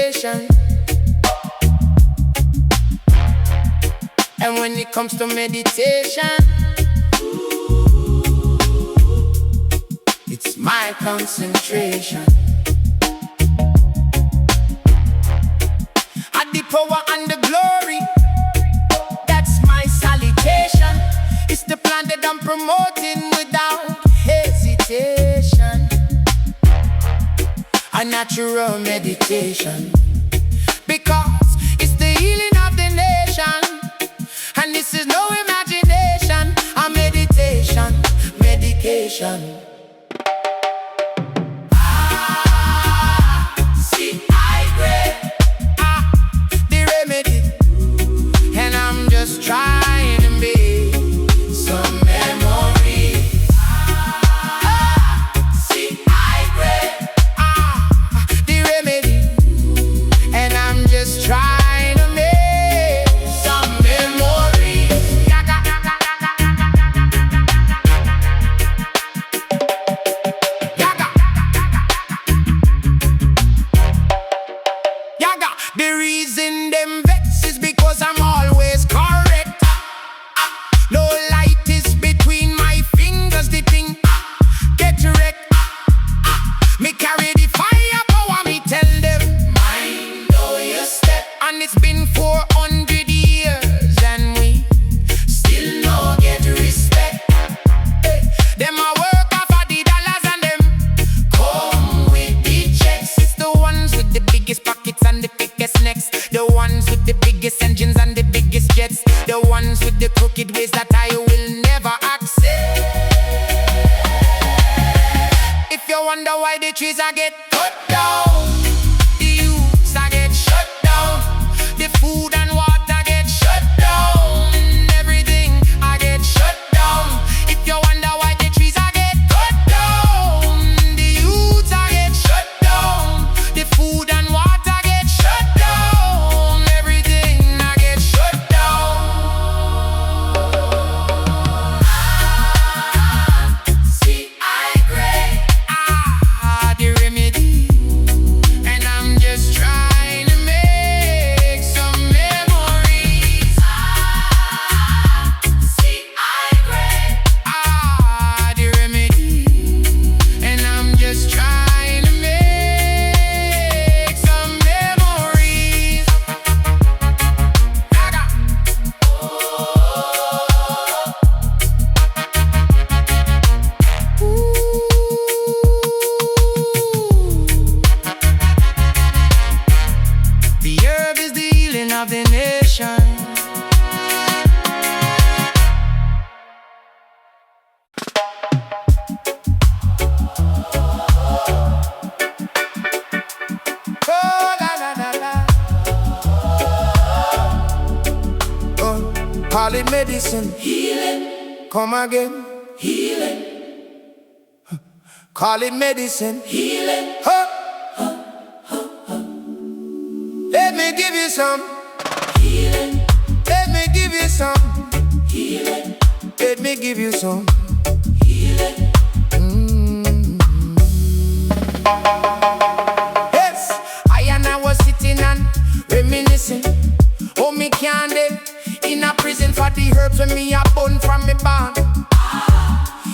meditation. And when it comes to meditation, it's my concentration. At the power and the glory, that's my salutation. It's the plan that I'm promoting without hesitation. A natural meditation, because it's the healing of the nation. And this is no imagination, a meditation, medication. See, I grade the remedy, and I'm just trying to make some memories. See, I grade the remedy, and I'm just trying to make some memories. The reason them vex is because I'm always correct. No light is between my fingers, the thing get wrecked. Me carry the fire power, me tell them, mind how you step. And it's been 400 years and we still no get respect. Them a work off of the dollars and them come with the checks. It's the ones with the biggest pockets and the thickest necks, the ones with the biggest engines and the biggest jets, the ones with the crooked ways that I will never accept. If you wonder why the trees I get cut down, the youths I get shut down, the food and water get shut down, everything I get shut down. If you wonder why the trees I get cut down, the youths I get shut down, the food and water get shut down, everything I get shut down. See, I grade the remedy, and I'm just trying to make some memories. See, I grade the remedy, and I'm just trying to make some memories. The herb is the healing of the nation. Oh, la, la, la, la. Oh, call it medicine, healing. Come again, healing. Call it medicine, healing. Let me give you some healing. Let me give you some healing. Let me give you some healing. Yes, I was sitting and reminiscing. Oh, me can't live in a prison for the herbs when me a bun from me barn.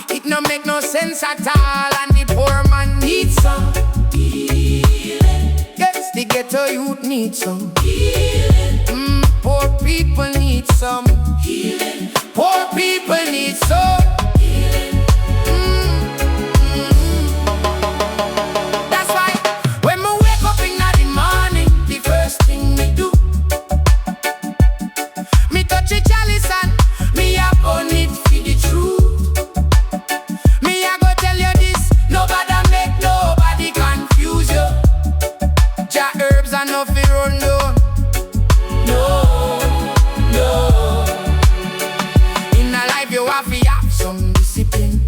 It no make no sense at all, and the poor man needs some healing. Yes, the ghetto youth needs some healing. Poor people need some healing. Poor people need some healing. That's why when me wake up in the morning, the first thing me do, me touch a chalice and me a burn it for the truth. Me a go tell you this, nobody make nobody confuse you. Ja herbs and no fear run down. No, no. In a life you have to have some discipline,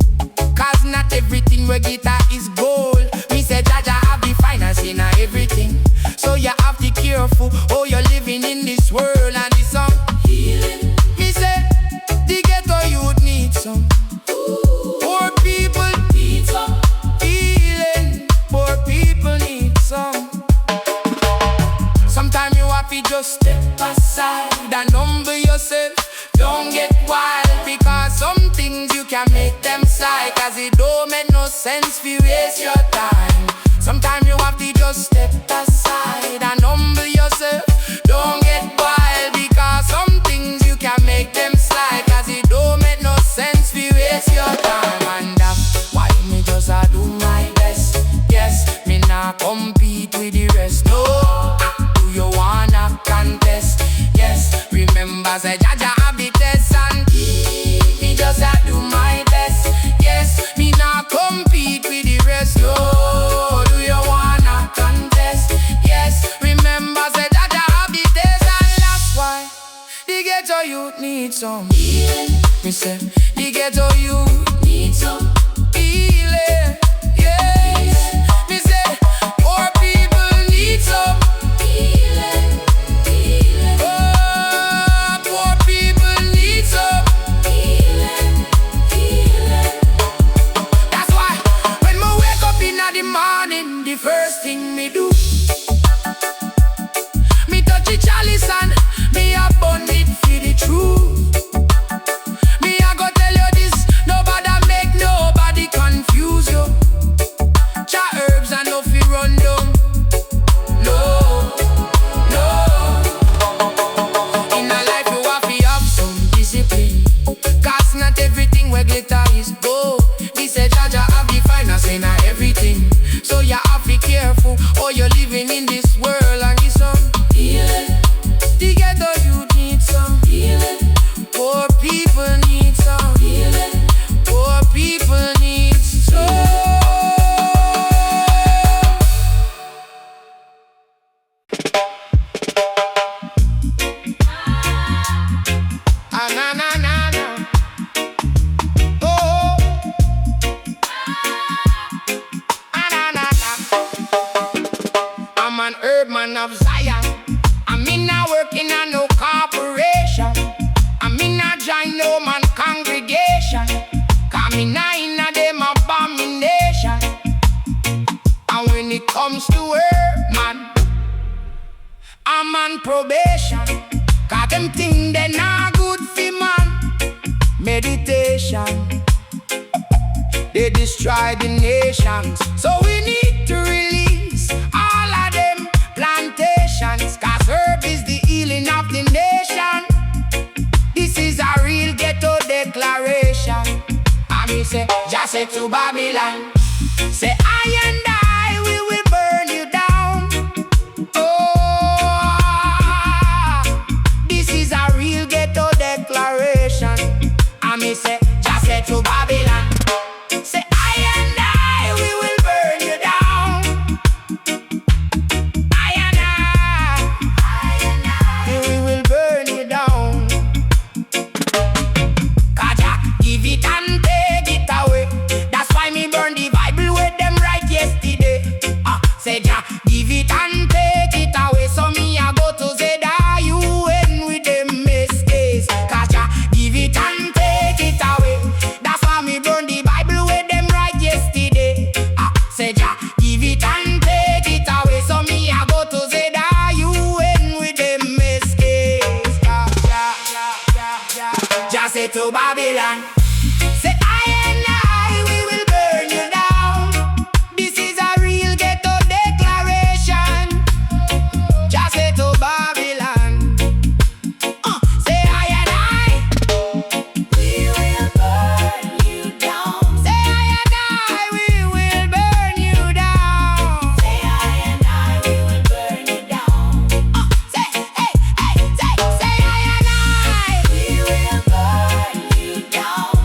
'cause not everything we get is gold. Me say Jaja have the finance in everything, so you have to be careful how you're living in this world. And it's some healing. Me say the ghetto youth need some. Poor people need some healing. Poor people need some. have to just step aside and humble yourself. Don't get wild, because some things you can make them sigh, cause it don't make no sense if you waste your time. Sometimes you have to just step aside and humble yourself. Don't get wild, because some things you can make them slide, cause it don't make no sense if you waste your time. And that's why me just a do my best. Yes, me not compete with the rest. No, do you wanna contest? Yes, remember say Jaja have the test, and me just a do my best. Yes, me not compete with the rest. No, do you wanna contest? Yes, remember say Jaja have the test, and that's why the ghetto youth need some healing. Me say the ghetto youth need some healing. Yes, me say poor people need some healing. Oh, poor people need some healing. That's why when me wake up in the morning, the first thing me do, me touch the chalice and me a burn it for the truth. Me a go tell you this, nobody make nobody confuse you. Cha herbs and no fi run down. No, no. In a life you have to have some discipline, cause not everything where glitter is gold. This a Jaja have the finest in everything, so you have to be careful, or you're living in this world and you some healing. Together you need some healing. Poor people need some healing. Poor people need some. Na na na na. Oh. Na na na. I'm an herb man of Zion. I'm in a working on no corporation. I'm in a join no man congregation. Coming in a them abomination. And when it comes to herb man, I'm on probation. Cause them thing they not good for man. Meditation, they destroy the nations. So we need to release all of them plantations, cause herb is the healing of the nation. This is a real ghetto declaration. And me say, just say to Babylon, say I and I, we will burn you down. Oh, this is a real ghetto declaration. And me say, just say to Babylon, say I and I, we will burn you down. I and I, we will burn you down. Kaja, give it and take it away. That's why me burn the Bible with them right yesterday. Say ja, give it and take it away. So me I go to Zeda, you and with them mistakes. Kaja, give it and take it away. That's why me burn the Bible with them right yesterday. Say ja, give it and take it away. So me I go to Zeda, you and with them mistakes. Just say to Babylon, say I and I, we will burn you down. This is a real ghetto declaration. Just say to Babylon, say I and I, we will burn you down. Say I and I, we will burn you down. Say I and I, we will burn you down. Say, hey, hey, say I and I, we will burn you down.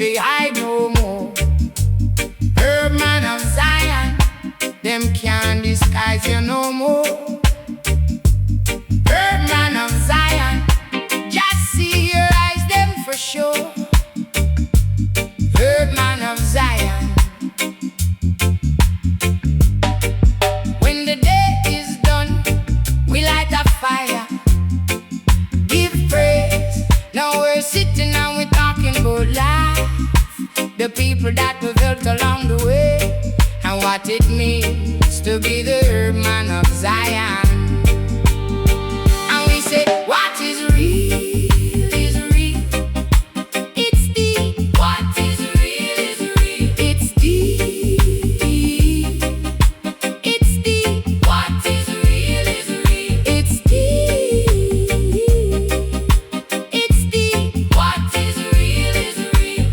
fi hide no more. Herb man of Zion, them can't disguise you no more. Herb man of Zion, just see your eyes them for sure. Herb man of Zion, when the day is done, we light a fire, give praise. Now we're sitting and we're talking about life, the people that we built along the way, and what it means to be the herb man of Zion. And we say, what is real is real. It's deep. What is real is real. It's deep. It's deep. What is real is real. It's deep. It's deep. What is real is real.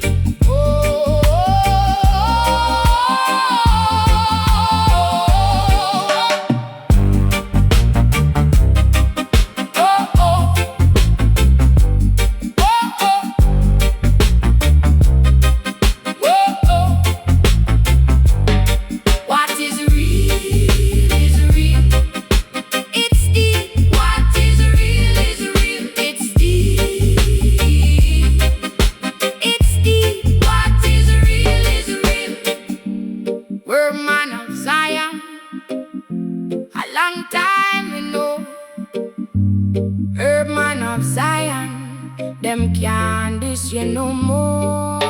Oh, what is real is real. It's deep. What is real is real. It's deep. It's deep. What is real is real. We're man of Zion, a long time we know. Herb man of Zion, them can't diss you no more.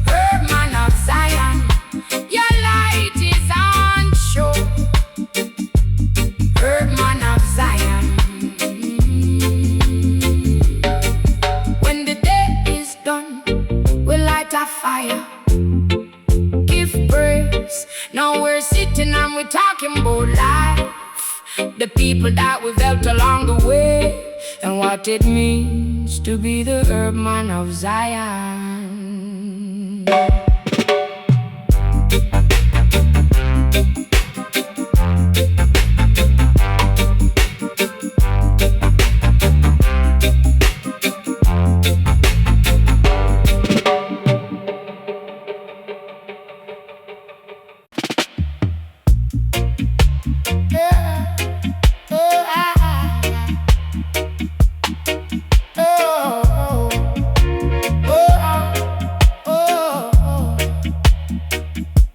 Herb man of Zion, your light is on show. Herb man of Zion, when the day is done, we light a fire, give praise. Now we're sitting and we're talking about life, the people that we've helped along the way, and what it means to be the herb man of Zion.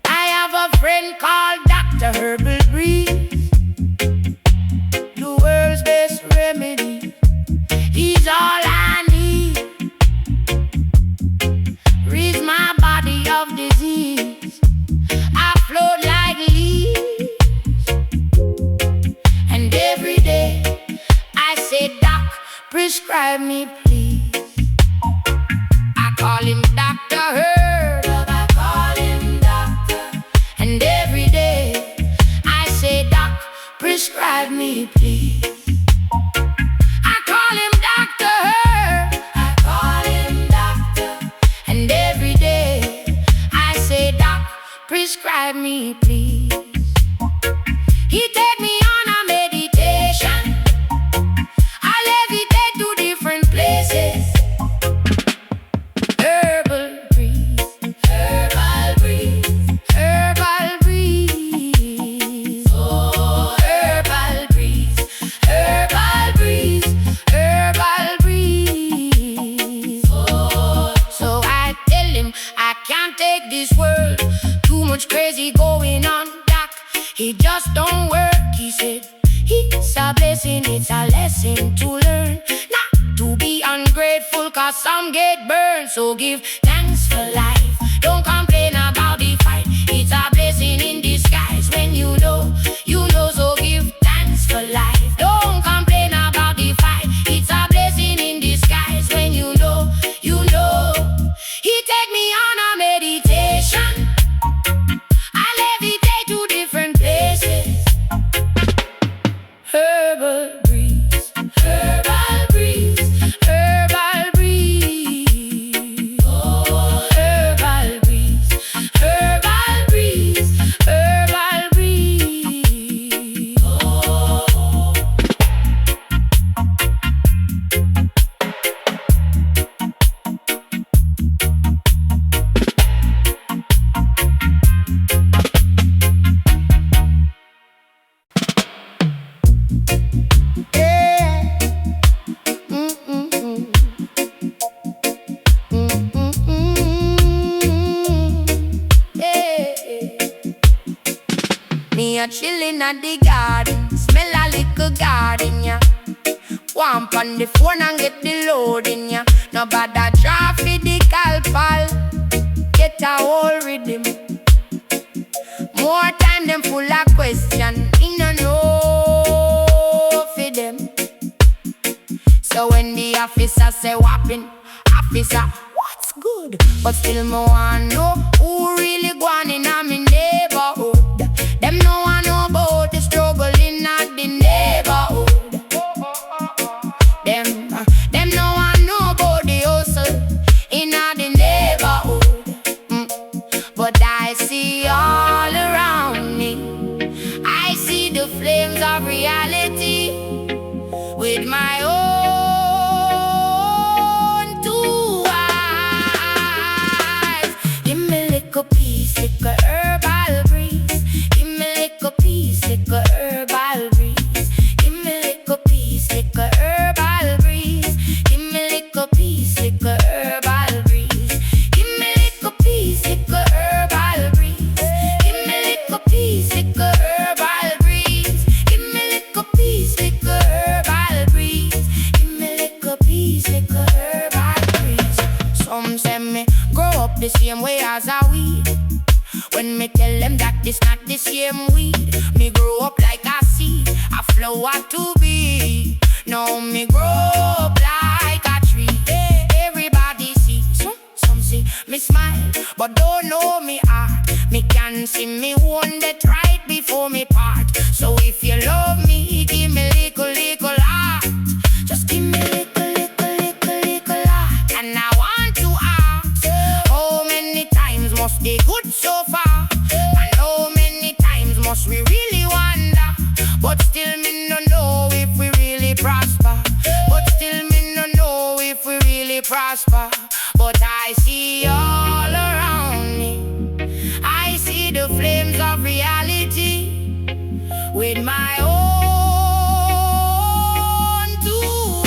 I have a friend called Dr. Herbal Breeze, the world's best remedy. He's all I need, rid my body of disease. I float like leaves, and every day I say, Doc, prescribe me please. I call him Dr. Herb, I call him doctor, and every day I say, Doc, prescribe me please. I call him Dr. Herb, I call him doctor, and every day I say, Doc, prescribe me please. He take me on a meditation, I levitate to different places. Herbal breeze, herbal breeze, herbal breeze. Oh, herbal breeze, herbal breeze, herbal breeze. Oh, so I tell him I can't take this world, too much crazy going on, Doc. It just don't work, he said. It's a blessing, it's a lesson to learn not to be ungrateful, cause some get burned. So give thanks for life, don't complain about the fight. It's a blessing in disguise when you know, so give thanks for life. Don't complain about the fight. It's a blessing in disguise when you know. He take me on a meditation, I levitate to different places. Herbal breeze, herbal breeze, herbal breeze. Oh, herbal breeze, herbal breeze, herbal breeze. a chillin' at the garden, smell a little garden, yeah. Wamp on the phone and get the loading, yeah. No bother draw for the calpal, get a whole rhythm. More time them full of question, me no know for them. So when the officer say whopping, officer, what's good? But still me want know who really gone in a me neighborhood. Them no want know about the struggle in a the neighborhood. Them no want know about the hustle in a the neighborhood. But I see all around me, I see the flames of reality with my own two eyes. Give me little piece, little herbal breeze. Give me little piece, little herbal breeze. Give me little piece, little herbal breeze. Give me little piece, little herbal breeze. Give me little piece, little herbal breeze. Give me little piece, little herbal breeze. Give me little piece, little herbal breeze. Give me little piece, little herbal breeze. Some say me grow up the same way as a weed. When me tell them that this not the same weed, me grow up like a seed, a flower to be. Now me grow up like a tree. Everybody see, some see me smile, but don't know me heart. Me can see me one that right before me part. So if you love me, give me little heart. Just give me little heart. And I want to ask, how many times must they good so far? And how many times must we really wonder? But still me no know if we really prosper. But still me no know if we really prosper. But I see all around me, I see the flames of reality with my own two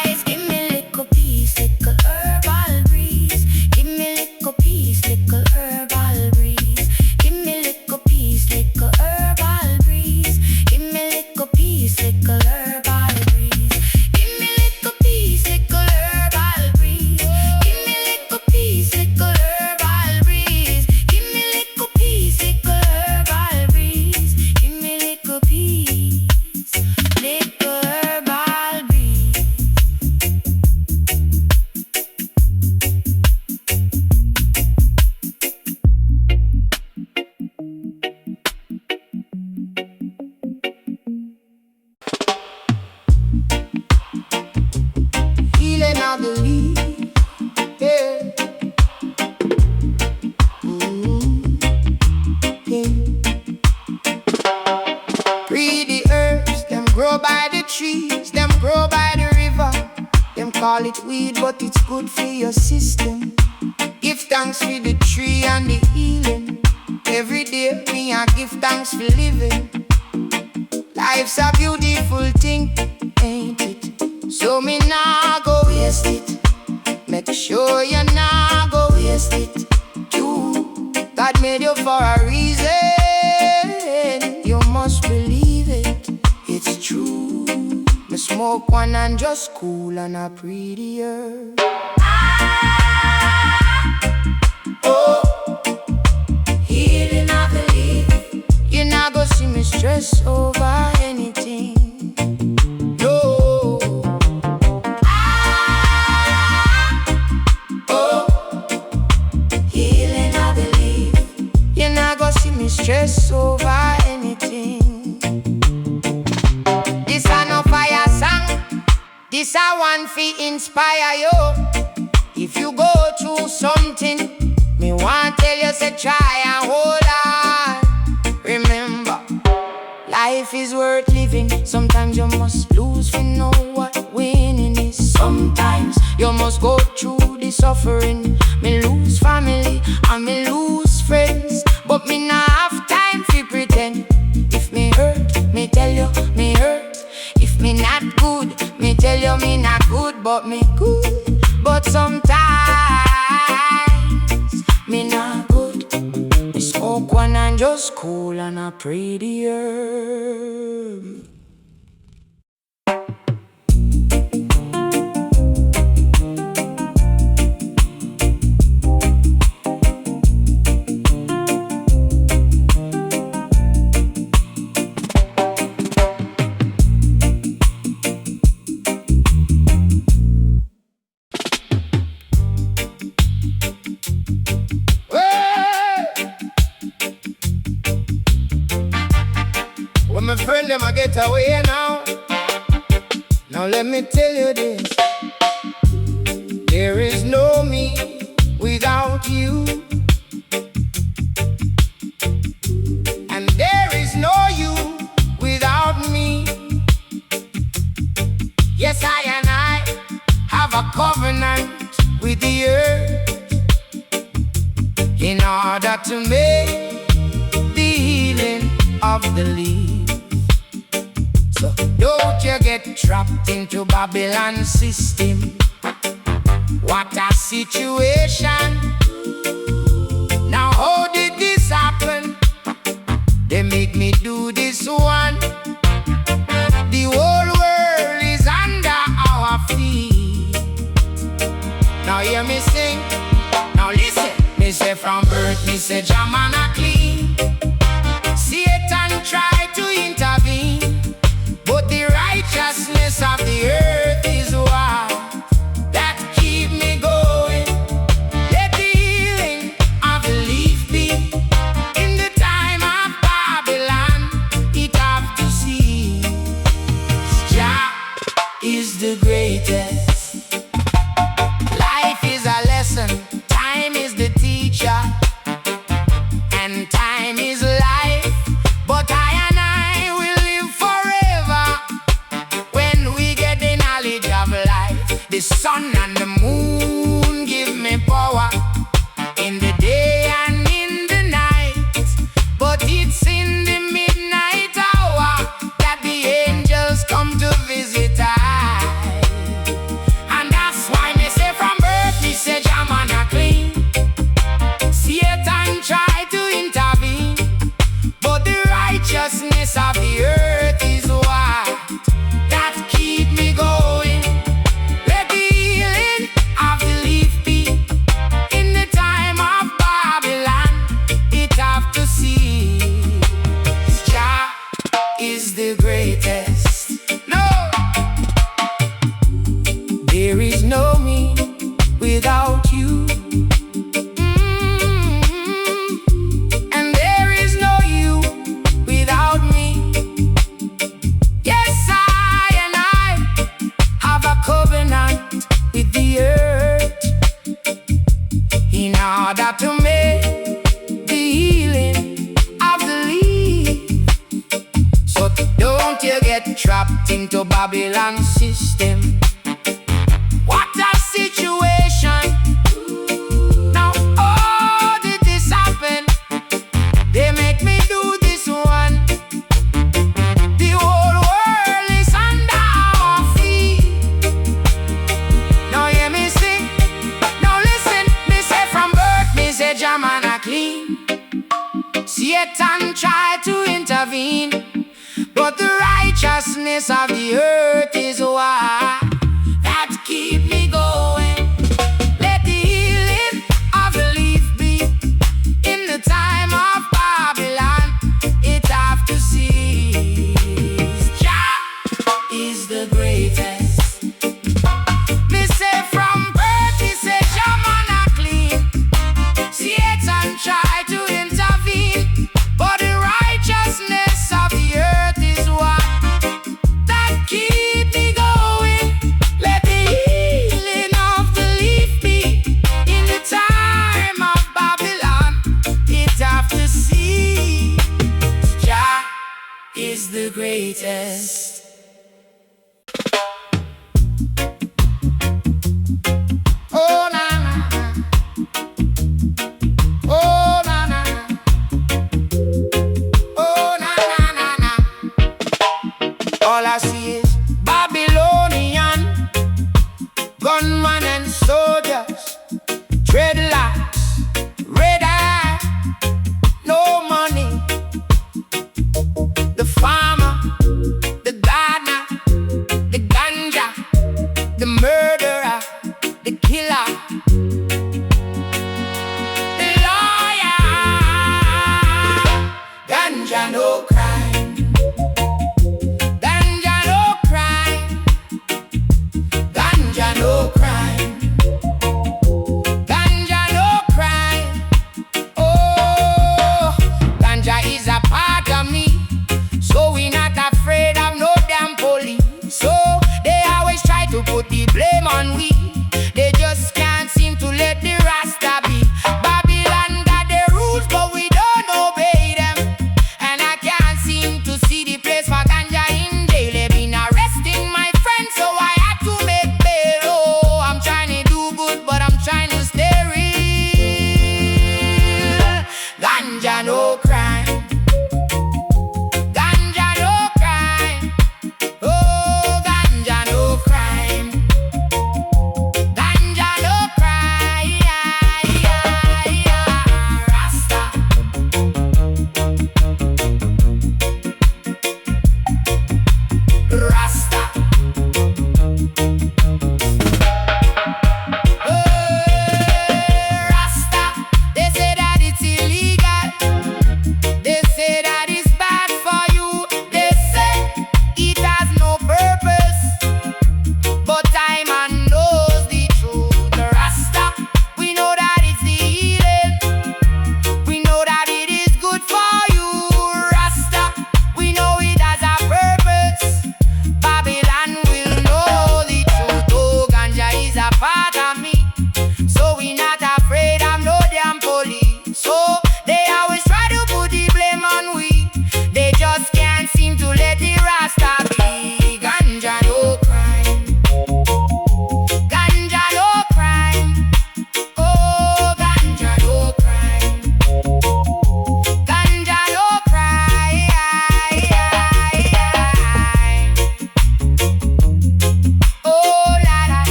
eyes. Give me little piece, little herbal breeze. Give me little piece, little herbal breeze. Give me little piece, little herbal breeze. Give me little piece, little herbal breeze. Give me little piece, little herbal breeze. Give me little piece, little herbal breeze. Give me little piece, little herbal breeze. Give me little piece, little herbal breeze. Healing of the leaf, yeah. Yeah. Read the herbs, them grow by the trees, them grow by the river. Them call it weed, but it's good for your system. Give thanks for the tree and the healing. Every day me I give thanks for living. Life's a beautiful thing, ain't it? So me nah go waste it. Make sure you nah go waste it. You, God made you for a reason. You must believe it, it's true. Me smoke one and just cool and a prettier. Oh, healing I believe. You not go see me stress over anything. No. Oh, healing I believe. You not go see me stress over anything. This a no fire song, this a one fi inspire you. If you go through something, me want tell you say try and hold on. Remember, life is worth living. Sometimes you must lose to know what winning is. Sometimes you must go through the suffering. Me lose family and me lose friends, but me not have time fi pretend. If me hurt, me tell you me hurt. If me not good, me tell you me not good, but me good. But sometimes me not good. Me smoke one and just just cool and a pretty herb. My friend, them a get away now. Now let me tell you this. There is no me without you, and there is no you without me. Yes, I and I have a covenant with the earth in order to make the healing of the leaves. So don't you get trapped into Babylon system. What a situation. Now how did this happen? They make me do this one. The whole world is under our feet. Now hear me sing. Now listen. Me say from birth, me say Jaman a clean. Satan tried to intervene, but the righteousness of the earth is what that keep me going. Let the healing of the leaf be. In the time of Babylon, it have to see Jah is the greatest. Life is a lesson, time is the teacher, and time is life. But I and I will live forever when we get the knowledge of life. The sun and the moon give me power in the day and in the night. But it's in the midnight hour that the angels come to visit I. And that's why me say from birth, me say Jaman a clean. Satan tried to intervene, but the righteousness of the earth is what that keep me going. Let the healing of the leaf be. In the time of Babylon, it have to see Jah is the greatest. No, there is no me without you. And there is no you without me. Yes, I and I have a covenant with the earth in order to make the healing of the leaf. So don't you get trapped into Babylon system. What a situation. Now how did this happen? They make me do this one. The whole world is under our feet. Now hear me sing. Now listen. Me say from birth, me say Jaman a clean. Satan tried to intervene, but the righteousness of the earth is what that keep me going. Let the healing of the leaf be. In the time of Babylon, it have to cease. Jah is the greatest. Me say from birth, me say Jaman a clean. Satan tried to intervene, but the righteousness of the earth is what that keep me going. Let the healing of the leaf be. In the time of Babylon, it have to see Jah is the greatest. Oh na na, oh na na, oh na na na na. All I see is Babylonian gunmen and soldiers, dreadlocks, red eye, no money,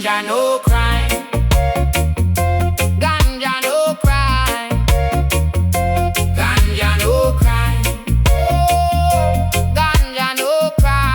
Ganja no crime. Ganja no crime. Ganja no crime. Oh, ganja no crime.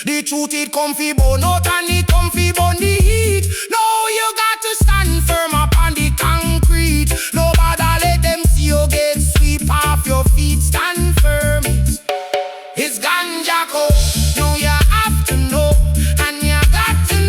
The truth it come fi burn out and it come fi burn the heat. Now you got to stand firm upon the concrete. Nobody let them see you get sweep off your feet. Stand firm. It's ganja. Now you have to know, and you got to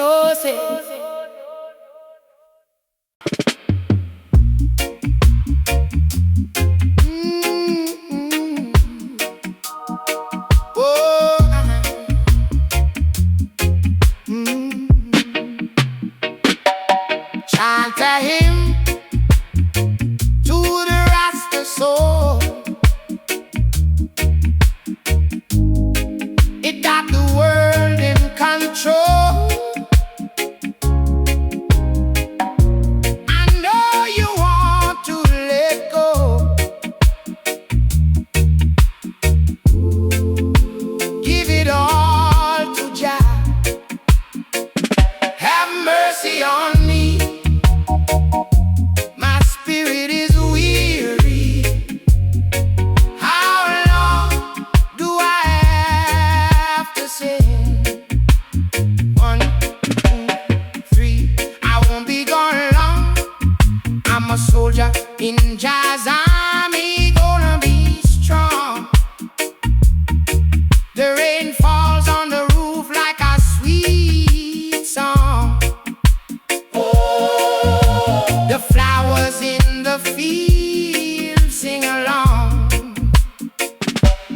know say. Chant a hymn to the Rasta soul. It got the world in control. I know you want to let go. Give it all to Jah. Have mercy on me. My spirit is weary. How long do I have to sing? 1, 2, 3. I won't be gone long. I'm a soldier in Jah's army, gonna be strong. The rain falls on the roof like a sweet song. The flowers in the field sing along.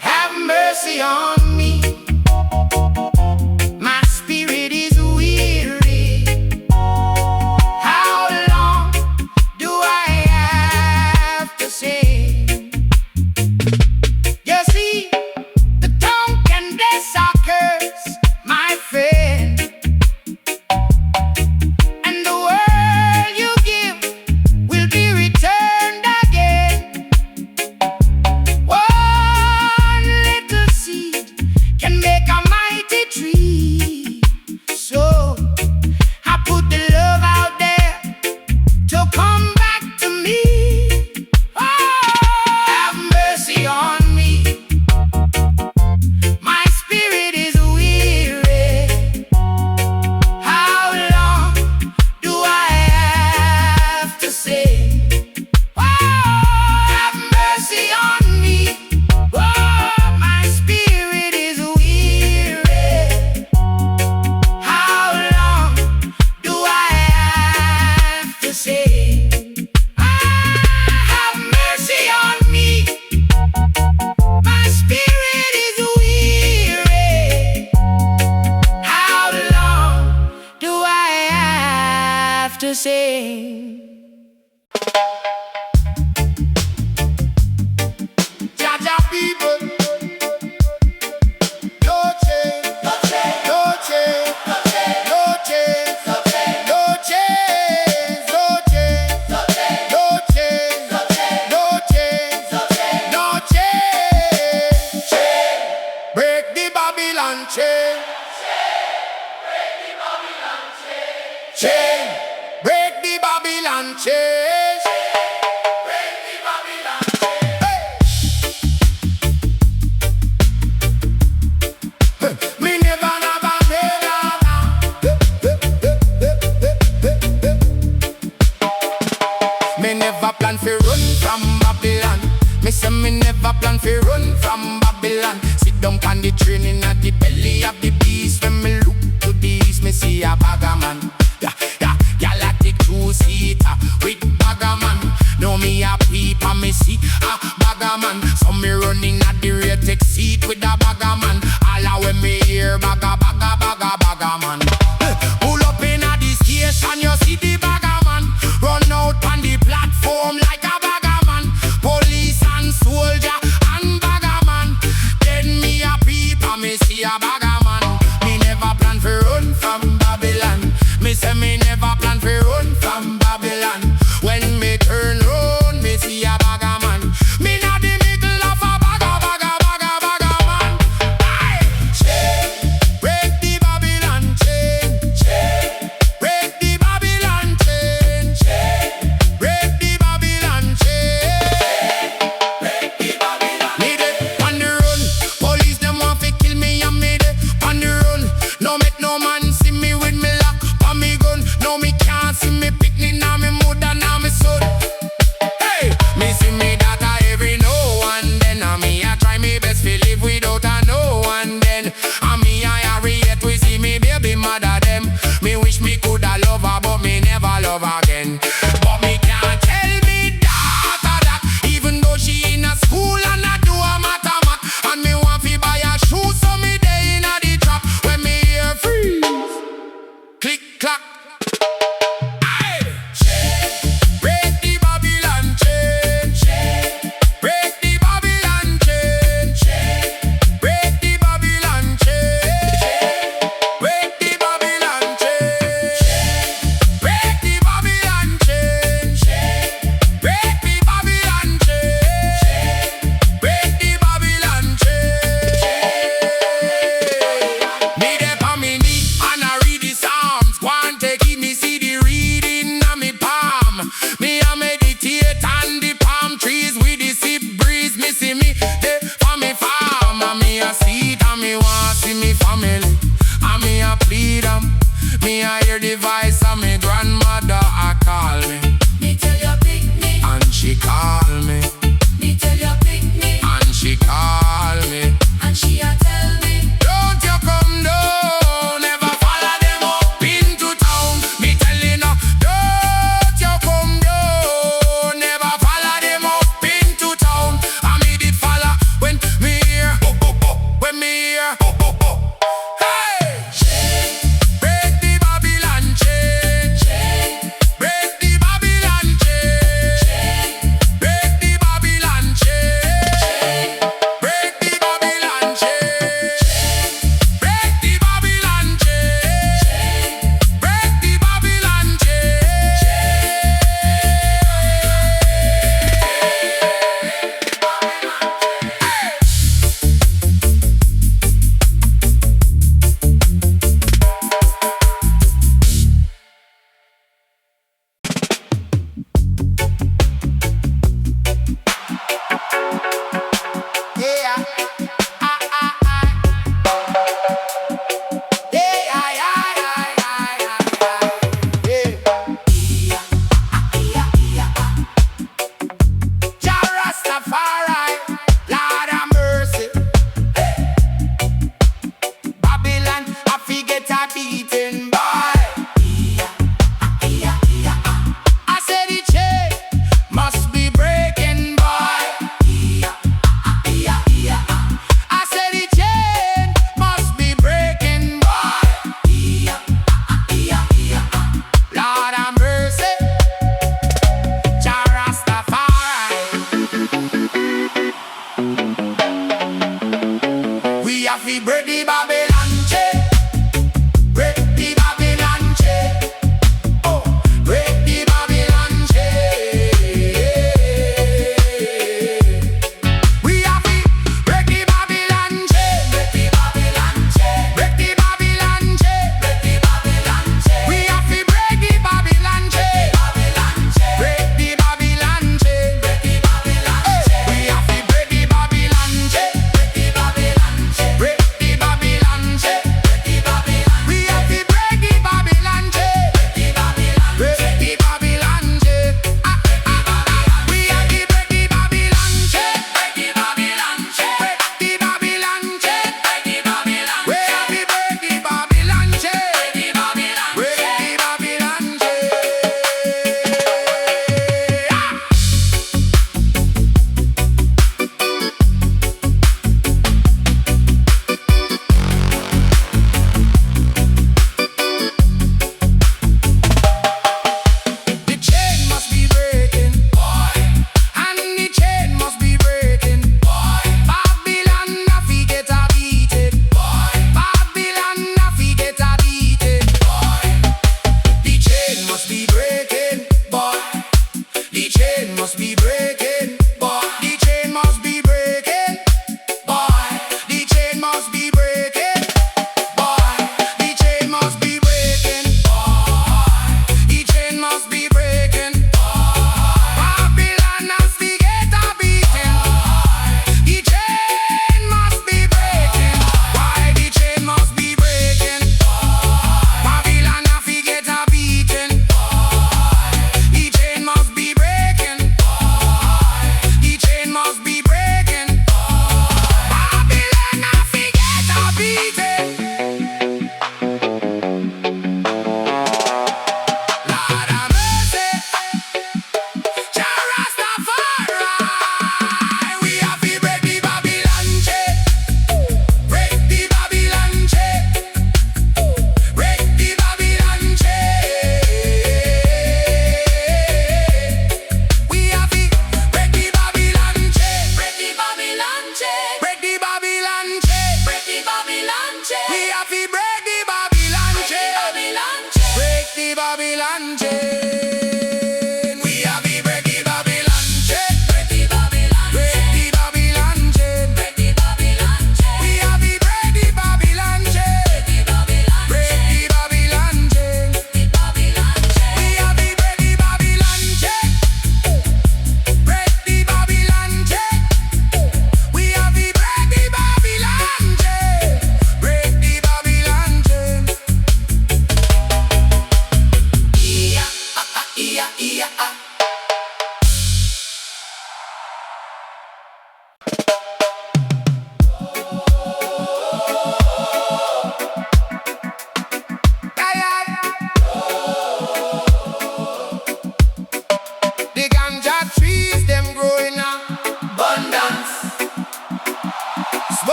Have mercy on me. My spirit is weary. How long do I have to sing? You see, the tongue can bless or curse, my friend. And the world you give will be returned again. One little seed can make a mighty tree. So I put the love out there to come back to me. Oh, have mercy on me. My spirit is weary. How long do I have to say? Oh, have mercy on me. Oh, my spirit is weary. How long do I have to say? Have mercy on me. My spirit is weary. How long do I have to sing? Jaja people, no change, no change, no change, no change, no change, no change, no change, no change, no change, no change, no change. Break the Babylon chain. Chain, break the Babylon chain. Break the Babylon chain. Hey. Me never Me never plan fi run from Babylon. Me say me never plan fi run from Babylon. Sit down on the train in the belly of the beast. When me look to the east, me see a bagaman. Galactic two-seater with bagaman. Now me a peep and me see a bagaman. So me running at the rear take seat with a bagaman. All a when me hear bagaman. Pull up in a the station, you see the bagaman. Run out on the platform like a bagaman. Police and soldier and bagaman. Then me a peep and me see a bagaman. Me never plan for run from Babylon. Me say me never plan for run from Babylon. When me turn round, me see a bagaman. Me not the middle of a bagaman. Aye. Chain, break the Babylon chain. Chain, break the Babylon chain. Chain, break the Babylon chain. Break the Babylon. Me dey on the run. Police them want fi kill me and me dey on the run. No make no man see me with me lock on me gun. No me can't see me picnic now me mother now me son. Hey, me see me daughter every now and then. And me I try me best to live without a no and then. And me I Harriet we see me baby mother them. Me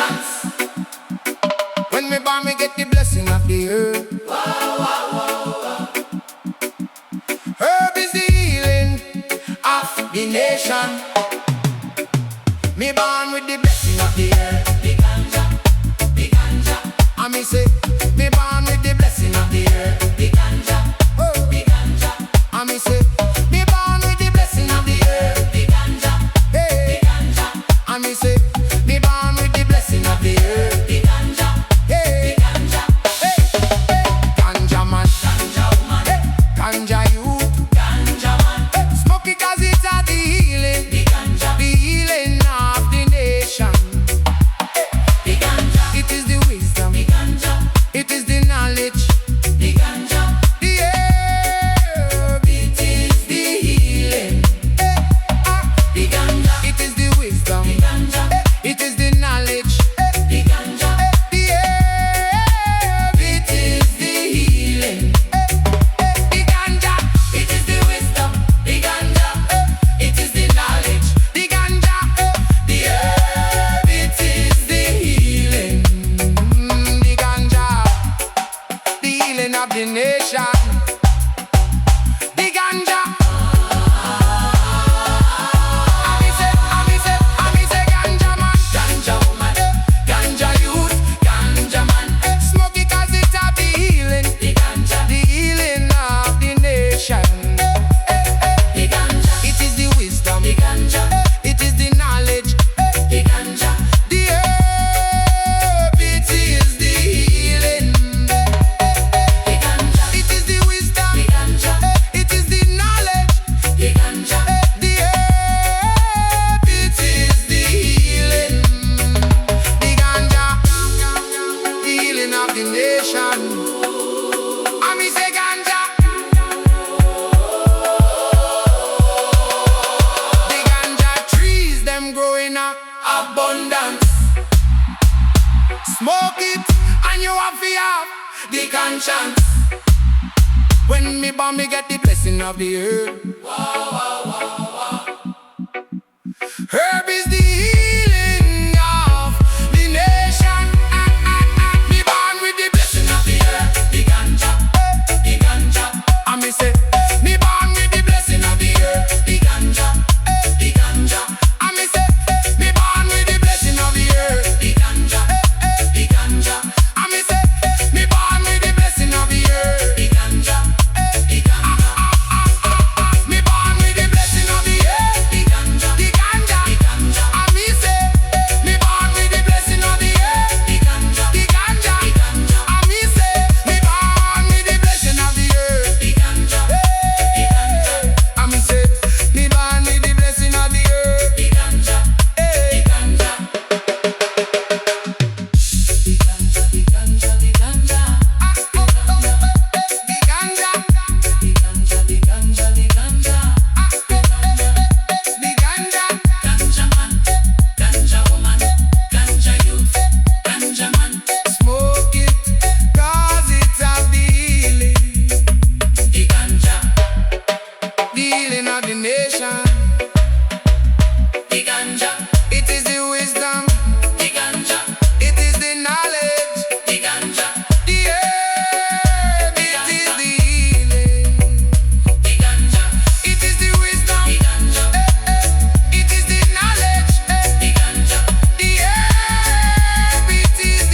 chants. When me born, me get the blessing of the herb. Herb is the healing of the nation. Me born with the blessing of the herb. The ganja, the ganja. And me say, me born with the blessing of the herb. The ganja, Oh, the ganja. and me say, me born with the blessing of the herb. The ganja, the Hey, ganja. and me say, me born with the blessing of the herb. The ganja, Hey, the ganja. hey, hey, ganja man, Ganja woman, hey, ganja youth. ganja man. Smoke it 'cause it's a the healing, The ganja, the healing of the nation. the ganja, It is the wisdom, the ganja, it is the knowledge, the ganja. the herb. It is the healing. The ganja, It is the wisdom, the ganja, it is the knowledge, the ganja. the herb. It is the healing. The ganja, It is the wisdom. The ganja, it is the knowledge. the ganja, The herb, it is the healing. the ganja, the healing of the nation. The ganja. I me say ganja man, Ganja woman, ganja youth, ganja man. smoke it 'cause it's a the healing, The ganja, the healing of the nation. the ganja, It is the wisdom, the ganja, it is the knowledge, the ganja. the herb. It is the healing, The ganja, it is the wisdom, the ganja, it is the knowledge, the ganja. the herb. It is the healing, the ganja, the healing of the nation. I me say ganja, the ganja trees them growing up. Abundance, Smoke it and you have to have the conscience. when me born, me get the blessing of the herb. Herb is the healing of the nation. Me born with the blessing of the herb. The ganja, the ganja, And me say, me born with the blessing of the herb. the ganja, the ganja, And me say, me born with the blessing of the herb. the ganja, the ganja, And me say, me born with the blessing of the herb. the ganja, the ganja, Me born with the blessing of the herb. the ganja, The ganja. the ganja, And me say, me born with the blessing of the herb. the ganja, The ganja. the ganja, And me say, me born with the blessing of the herb. the ganja, the ganja, And me say, me born with the blessing of the herb. the ganja, the ganja, the ganja, the ganja, the ganja, The ganja, the ganja, the ganja, the ganja, the ganja, ganja man, ganja woman, ganja youth, ganja man, smoke it 'cause it's of the healing, the ganja, the healing of the nation. the ganja, It is the wisdom, the ganja, it is the knowledge, the ganja, the herb. It is the healing, the ganja, it is the wisdom, the ganja, it is the knowledge, the ganja, the herb. It is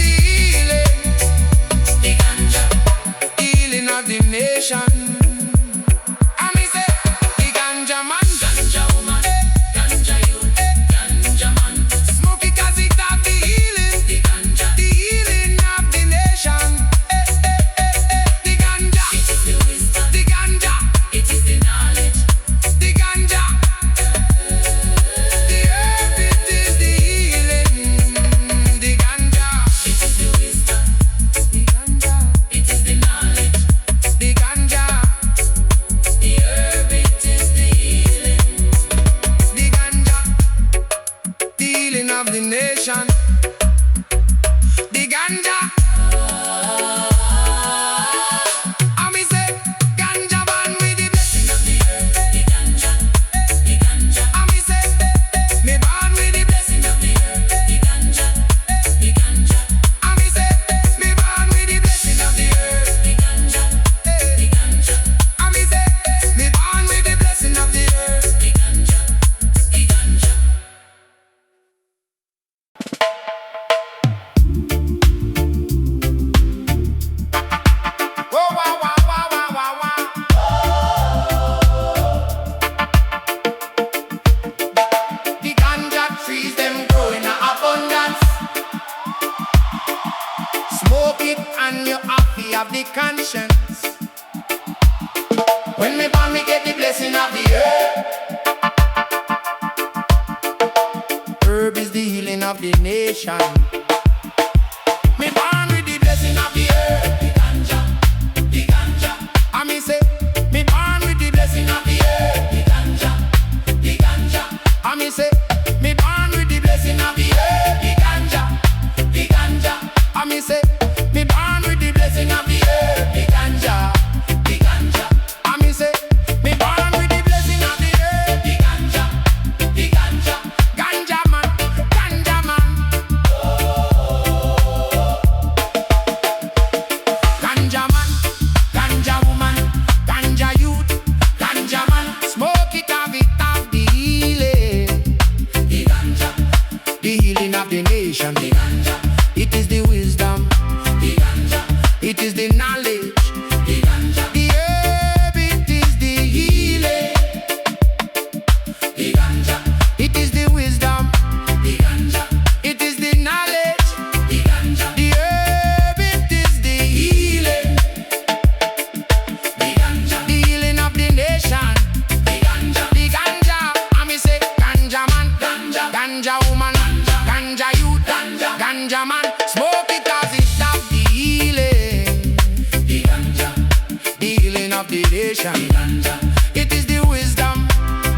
it and you happy have the conscience. When me born, me get the blessing of the herb. Herb is the healing of the nation. Me born with the blessing of the herb. The ganja, the ganja. I me say, me born with the blessing of the herb. The ganja, the ganja. I me say, me born with the blessing of the herb. The ganja, the ganja. I me say, me born with the blessing of the herb. The ganja, the ganja. I me say, me born with the blessing of the herb. The ganja, the ganja. Ganja man, ganja man. Ganja man, ganja woman, ganja youth, ganja man. Smoke it, have the healing. The ganja, the healing of the nation. The ganja, it is the wisdom. The ganja, it is the knowledge. The ganja, the herb, it is the healing. The ganja, it is the wisdom. The ganja, it is the knowledge. The ganja, the herb, it is the healing. The ganja, the healing of the nation. The ganja, I me say ganja man, ganja woman, ganja youth, ganja man. Smoke it as it have the healing. The ganja, the healing of the nation. The ganja, it is the wisdom.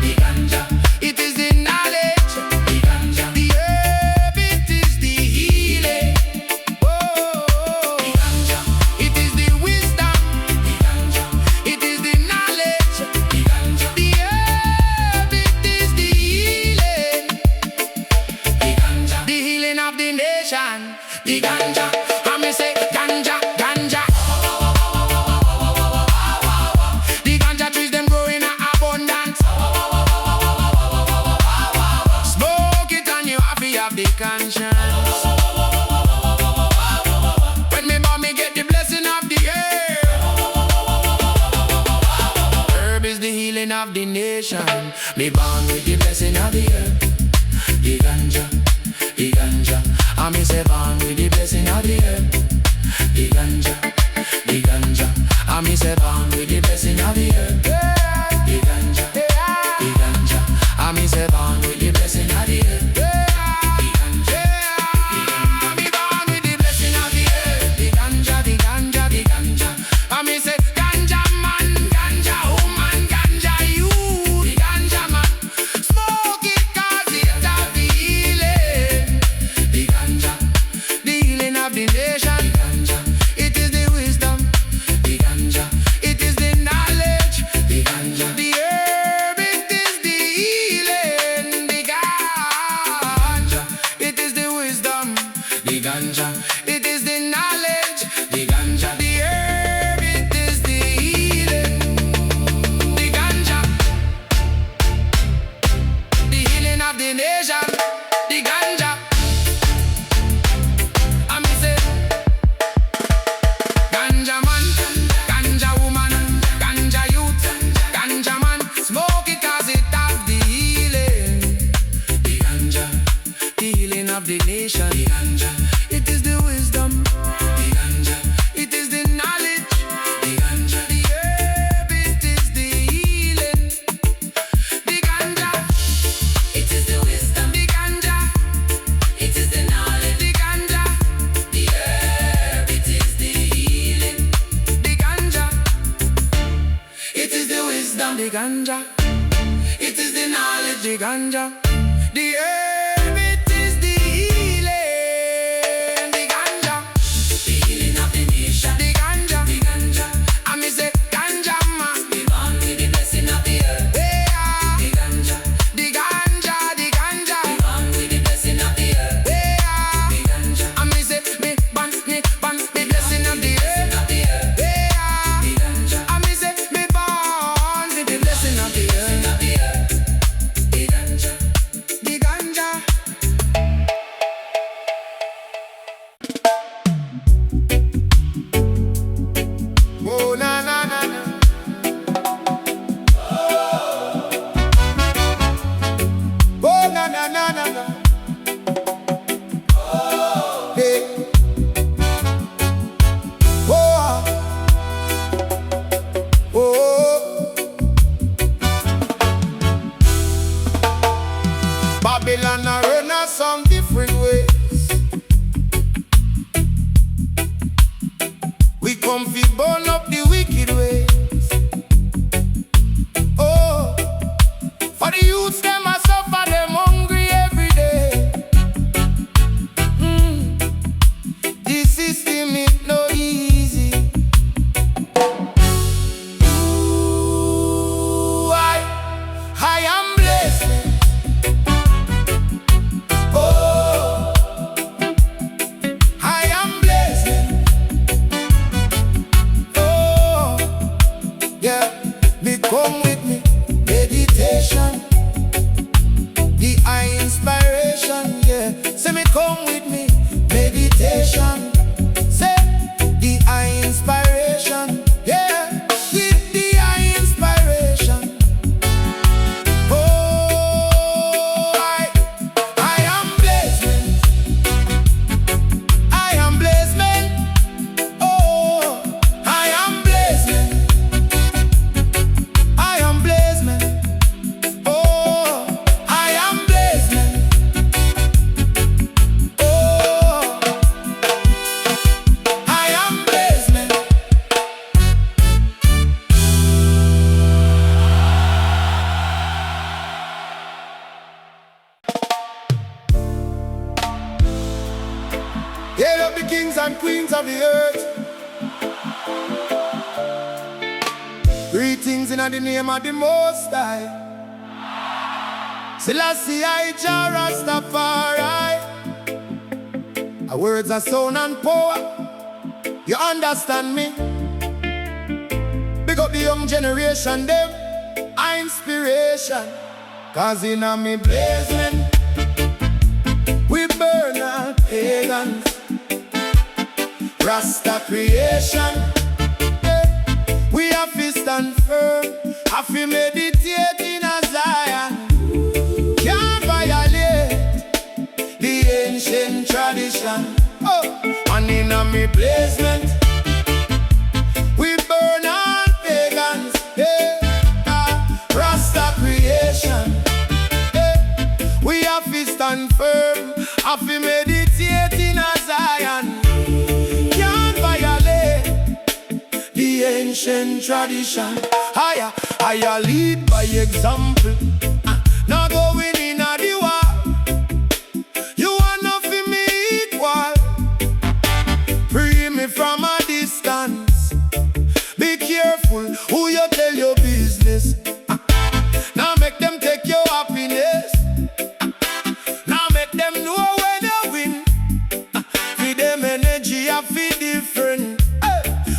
The ganja, it is the knowledge. The ganja, the herb, it is the healing. Oh, the ganja, it is the wisdom. The ganja, it is the knowledge. The ganja, the herb, it is the healing. The ganja, the healing of the nation. The ganja, I me say ganja, ganja. The ganja trees them grow in abundance. Smoke it and you happy have the conscience. When me born, me get the blessing of the herb. Herb is the healing of the nation. Me born with the blessing of the herb. The ganja, the ganja. I me say born with the blessing of the herb. The ganja, the ganja. I me say born with the blessing of the herb. The ganja, the ganja. I me say born with the blessing of the herb. The ganja, the ganja. Me born with the blessing of the herb. The ganja, the ganja, the ganja. I me say ganja man, ganja woman, ganja youth. The ganja man. Smoke it 'cause it have the healing. The ganja, the healing of the nation. The ganja, it is the wisdom. The ganja, it is the knowledge. The ganja, the herb, it is the healing. The ganja, it is the wisdom. The ganja, it is the knowledge. The ganja, the herb, it is the healing. The ganja, the healing of the nation. The ganja, I me say ganja man, ganja woman, ganja youth, ganja man. Smoke it 'cause it have the healing. The ganja, the healing of the nation. The ganja, it is the wisdom. The ganja, it is the knowledge. The ganja, the herb, it is the healing. The ganja, it is the wisdom. The ganja, it is the knowledge. The ganja, the herb, it is the healing. The ganja, it is the wisdom. The ganja, it is the knowledge. The ganja, the herb, it is the healing. The ganja, the healing of the nation. The ganja, I me say ganja man. We born with the blessing of the herb. Yeah. The ganja, the ganja, the ganja. We born with the blessing of the herb. Yeah. The ganja, I me say me born the blessing of the herb. Yeah. The ganja, I me say me born with the blessing of the herb. The ganja, the ganja. come fi burn up the wicked ways. Oh, for the youths them a suffer, them hungry every day. The system is no easy. Ooh, I am blessed. Oh, I am blessed. Oh, yeah, me come with me. Meditation, the eye inspiration, yeah. Say me come with me. Meditation, say the eye inspiration, yeah. With the eye inspiration. Oh, I am blessed. I am blessed. Oh, I am blessed. I am blessed. Oh, I am blessed. Oh, I am blessed. Hail up the kings and queens of the earth. Greetings in the name of the Most High. Selassie I Jah Rastafari. Our words are sound and power. You understand me? Big up the young generation, them are inspiration. Cause in a me blazing, we burn all pagans. Rasta creation, we have to stand firm. Have to meditate in a Zion. Can't violate the ancient tradition. Oh, and in a me placement, we burn all pagans. Rasta creation, we have to stand firm. Have to meditate in a Zion. Can't violate the ancient tradition. I lead by example. Not going in a the war. You are not for me equal. Free me from a distance. Be careful who you tell your business. Now make them take your happiness. Now make them know when you win. Feed them energy, I feel different.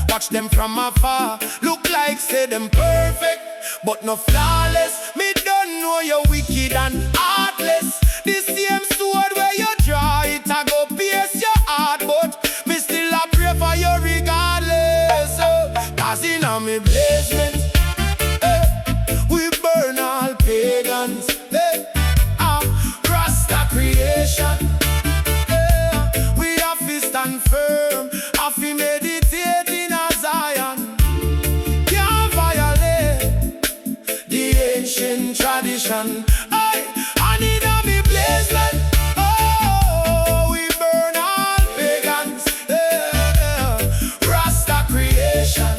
Watch them from afar. Look like say them perfect, but no flawless. Me don't know you're wicked and heartless. The same sword where you draw it, I go pierce your heart. But me still a pray for you regardless. Cause in a me basement, we burn all pagans. Rasta creation, we have to stand firm. Have to meditate in a Zion. Can't violate the ancient tradition. And in a me placement, oh, we burn all pagans. Rasta creation,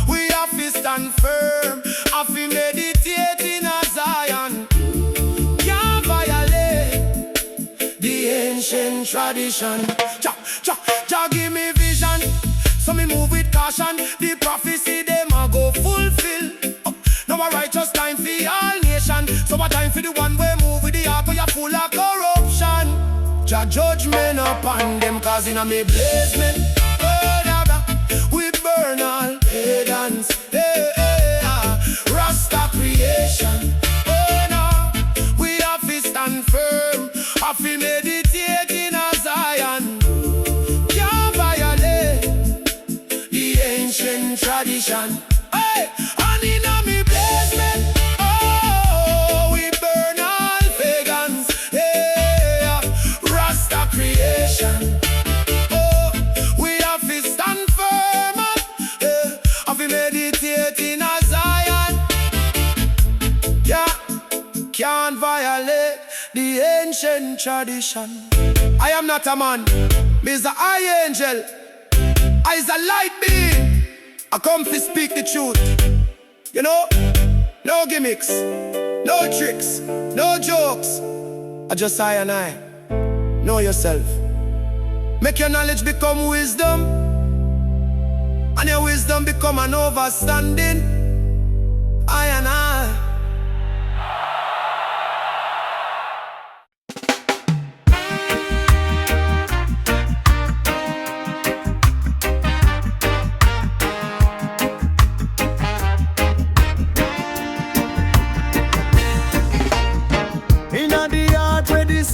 we have to stand firm. Have to meditate in a Zion. Can't violate the ancient tradition. Jah give me vision, so me move with caution. The prophecy them a go fulfill. Now a righteous time for all nation. So a time for the one way move with the heart where you full of corruption. Jah judgment upon them, cause in a me blazement, we burn all pagans. Rasta creation, we have to stand firm. Have to meditate in a Zion. Can't violate the ancient tradition. And in a me basement, oh, we burn all pagans. Rasta creation, we have to stand firm. Have to meditate in a Zion. Yeah, can't violate the ancient tradition. I am not a man, me's a high angel. I's a light being. I come to speak the truth. You know, no gimmicks, no tricks, no jokes. I just I and I. Know yourself. Make your knowledge become wisdom, and your wisdom become an understanding. I and I.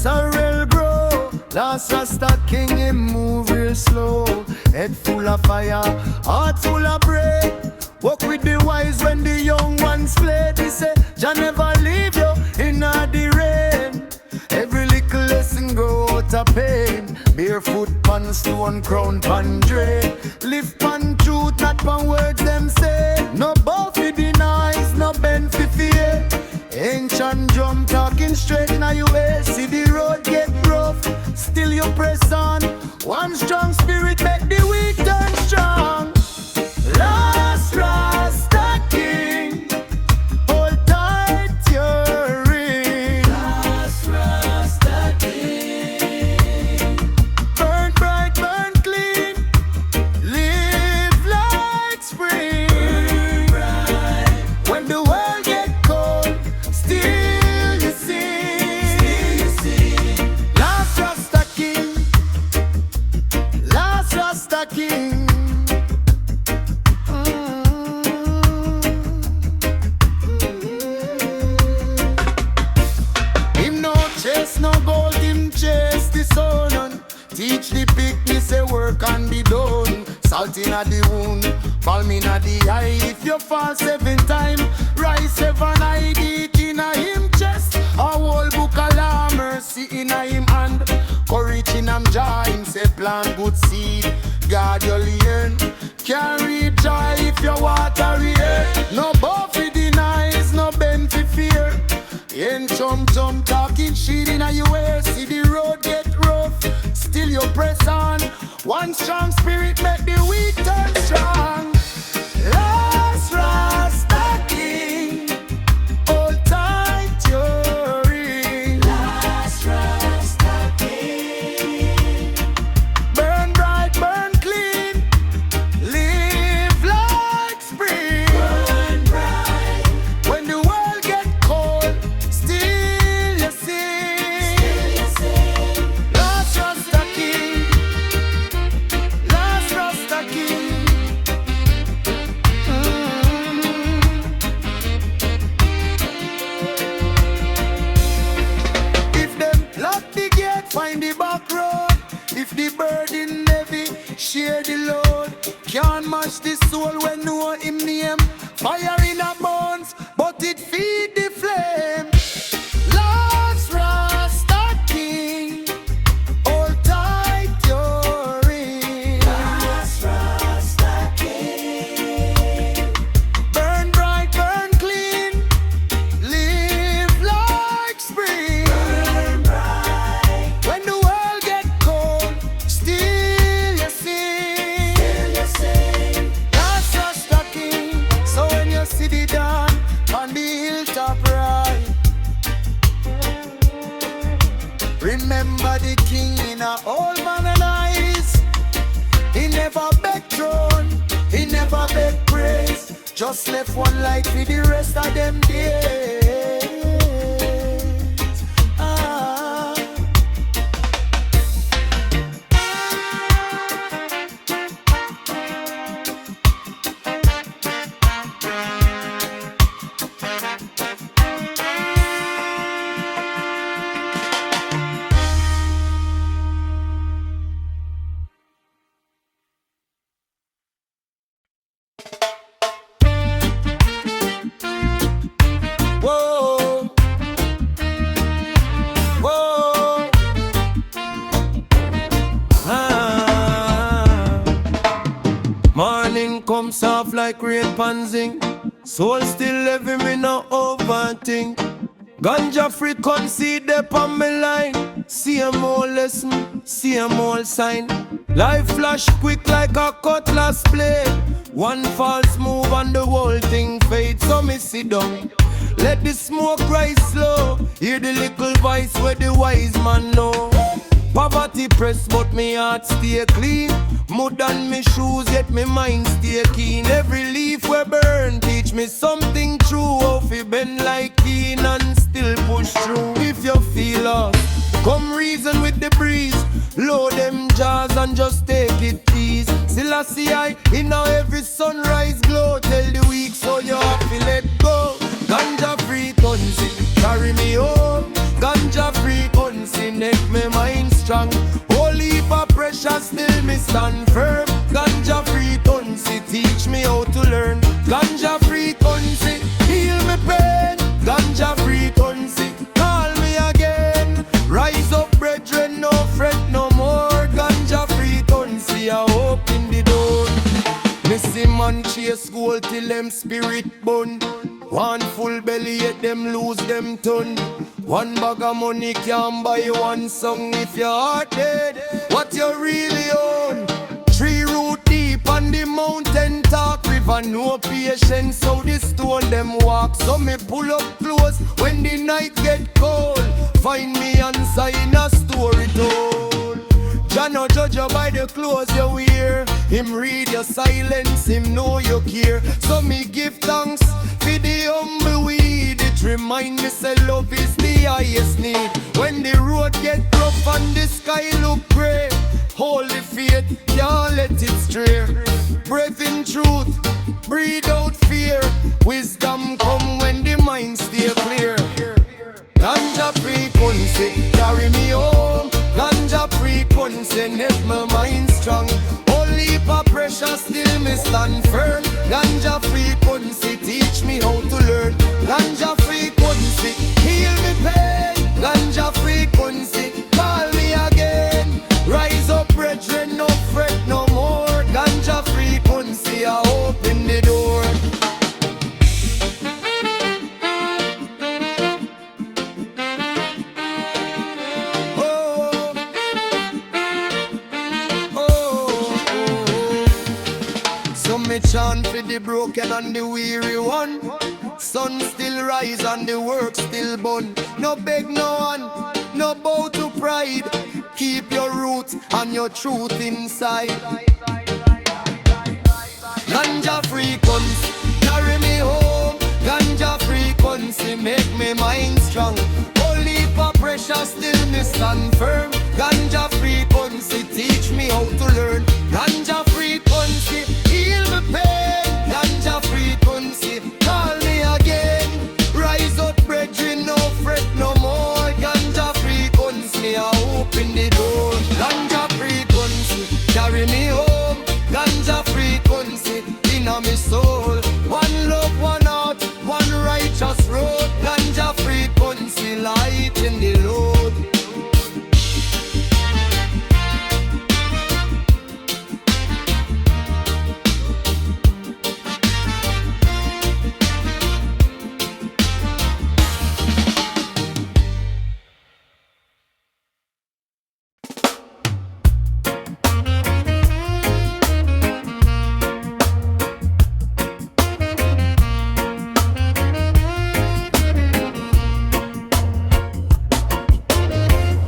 Sorrel grow, last Rasta king him move real slow. Head full of fire, heart full of bread. Walk with the wise when the young ones play. They say, Jah never leave you in the rain. Every little lesson grow out of pain. Barefoot pan stone, crown pan drain. Live pan truth, not pan words them say. No bow for the nice, no bend for fear. Ancient drum talking straight in your way. See the road get rough, still you press on. One strong spirit make the weak turn strong. Last Rasta King, hold tight your ring. Last Rasta King, burn bright, burn clean, live like spring. Burn bright. When the world get cold, still you sing. Last Rasta King, last Rasta King. Him no chase no gold, him chase the sun. Teach the picnic, say work and be done. Salt inna the wound, palm inna the eye. If you fall 7 times, rise 7 night. Eat inna him chest, a whole book of law. Mercy inna him hand, courage in him jaw. Him say plant good seed, guard your learn. Carry joy if you water here. No bow for the nice, no bend for fear. Ain't chum talking shit inna your ear. See the road get rough, still you press on. One strong spirit make the weak turn strong. Last Rasta King, hold tight your ring. Last Rasta King, burn bright, burn clean, live like spring. Burn bright. When the world get cold, still you sing. Last Rasta King, last Rasta King. If them lock the gate, find the back road. If the burden heavy, share the load. Can't match the soul when know him name. Fire in a bones, but it feed the flame. Last Rasta King, hold tight your ring. Last Rasta King, burn bright, burn clean, live like spring. Burn bright. When the world get cold, still you sing. Last Rasta King. So when you see the dawn on the hilltop right, remember the king in a old man and eyes. He never beg throne, he never beg praise. Just left one light for the rest of them days. Ah. Whoa, whoa, morning comes soft like rain panzing. Soul still living, me no overthink. Ganja free concede up on me line. See 'em all lesson, see 'em all sign. Life flash quick like a cutlass blade. One false move and the whole thing fades. So me sit down, let the smoke rise slow. Hear the little voice where the wise man know. Poverty press but me heart stay clean. Mud on me shoes yet me mind stay keen. Every leaf we burn teach me something true. How fi bend like keen and still push through. If you feel lost, come reason with the breeze. Load them jaws and just take it easy. Still I see I in now every sunrise glow. Tell the weak so you have to let go. Ganja free currency, carry me home. Ganja free currency, make me mind strong. Whole heap of pressure, still me stand firm. Ganja free currency, teach me how to learn. Ganja free currency, heal me pain. Ganja free currency, call me again. Rise up brethren, no fret no more. Ganja free currency, I open the door. Me see man chase gold till them spirit burn. One full belly yet them lose them ton. One bag of money can buy one song. If your heart dead, what you really own? Tree root deep on the mountain top. River no patience, so the stone them walk. So me pull up close when the night get cold. Find me answer in a story told. Jah no judge you by the clothes you wear. Him read your silence, him know you care. So me give thanks for the humble weed. It remind me say love is the highest need. When the road get rough and the sky look grey, hold the faith, can't let it stray. Breathe in truth, breathe out fear. Wisdom come when the mind stay clear. Ganja frequency, carry me home. Ganja frequency, make my mind strong. Only for pressure, still me stand firm. Ganja frequency, teach me how to learn. Ganja frequency, heal me pain. Ganja frequency, call me again. Rise up brethren, no fret no more. Ganja frequency, I open the door. Me chant for the broken and the weary one. Sun still rise and the work still burn. No beg no one, no bow to pride. Keep your roots and your truth inside. Ganja frequency, carry me home. Ganja frequency, make me mind strong. Only for pressure, still me stand firm. Ganja frequency, teach me how to learn. Ganja frequency, heal me pain. Ganja frequency, call me again. Rise up brethren, no fret no more. Ganja frequency, I open the door. Ganja frequency, carry me home. Ganja frequency, in my soul. One love, one heart, one righteous road. Ganja frequency, light in the load.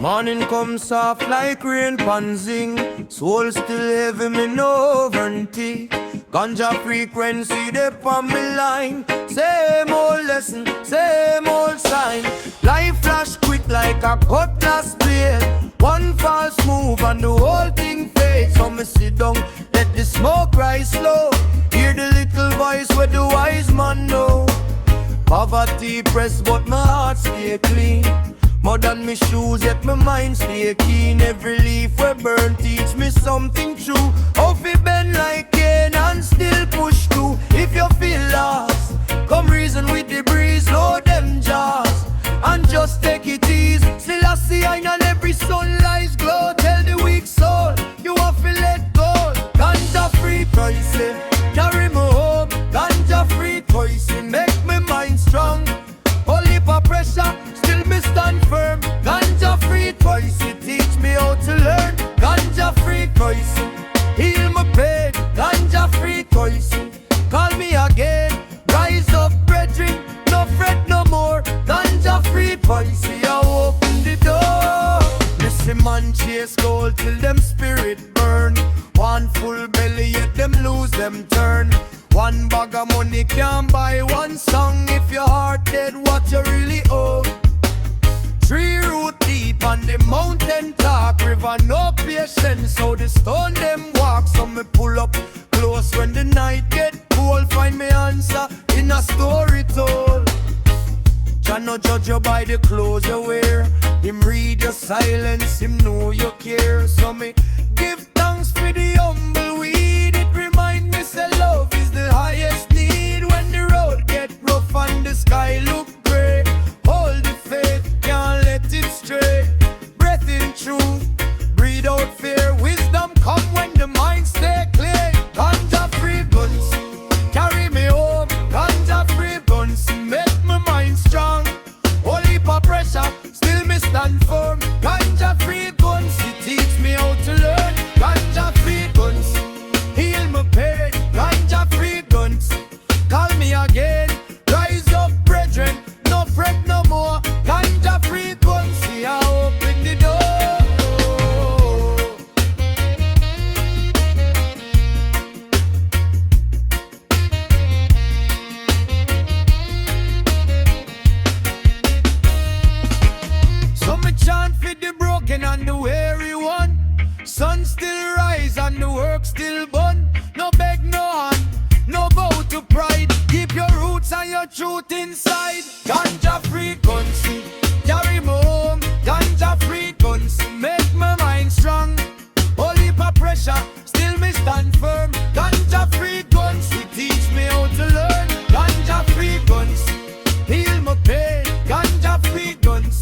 Morning comes soft like rain panzing. Soul still heavy, me no overtake. Ganja frequency, they on me line. Same old lesson, same old sign. Life flash quick like a cutlass blade. One false move and the whole thing fades. So me sit down, let the smoke rise slow. Hear the little voice where the wise man know. Poverty press but my heart stay clean. More than me shoes, yet my mind stay keen. Every leaf we burn teach me something true. How fi bend like cane and still push through. If you feel lost, come reason with the breeze. Load them jaws and just take it easy. Still I see I on every sunrise glow. Tell the weak soul, you have to let go. Ganja free pricing, carry me home. Ganja free pricing, make me mind strong. Only for pressure, still me stand firm. Ganja free policy, teach me how to learn. Ganja free them turn. One bag of money can't buy one song. If your heart dead, what you really owe? 3 root deep on the mountain top, river no patience, so the stone them walk. So me pull up close when the night get cold, find me answer in a story told. Jah no judge you by the clothes you wear, him read your silence, him know you care. So me give thanks for the humble weed, it remind me say love is the highest need. When the road get rough and the sky look grey, hold the faith, can't let it stray. Breath in truth, breathe out fear, wisdom come when the mind stay clear. Ganja free guns, carry me home. Ganja free guns, make my mind strong. Whole heap of pressure, still me stand firm. Ganja free guns, it teach me how to learn. Ganja free guns, heal my pain. Ganja free guns, call me again. Rise up, brethren, no fret no more. Ganja free guns, see I open the door. So me chant for the broken and the weary one. Sun still rise and the work still burn. No beg no hand, no bow to pride. Keep your roots and your truth inside. Ganja free guns, carry me home. Ganja free guns, make my mind strong. Whole heap of pressure, still me stand firm. Ganja free guns, it teach me how to learn. Ganja free guns, heal my pain. Ganja free guns,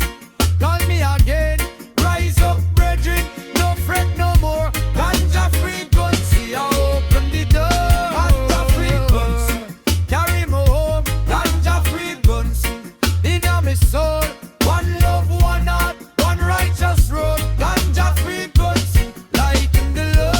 call me again. Rise up, brethren, no fret no more. Ganja free guns, see I open the door. Ganja free guns, carry me home. Ganja free guns, in my soul. One love, one heart, one righteous road. Ganja free guns, light in the Lord.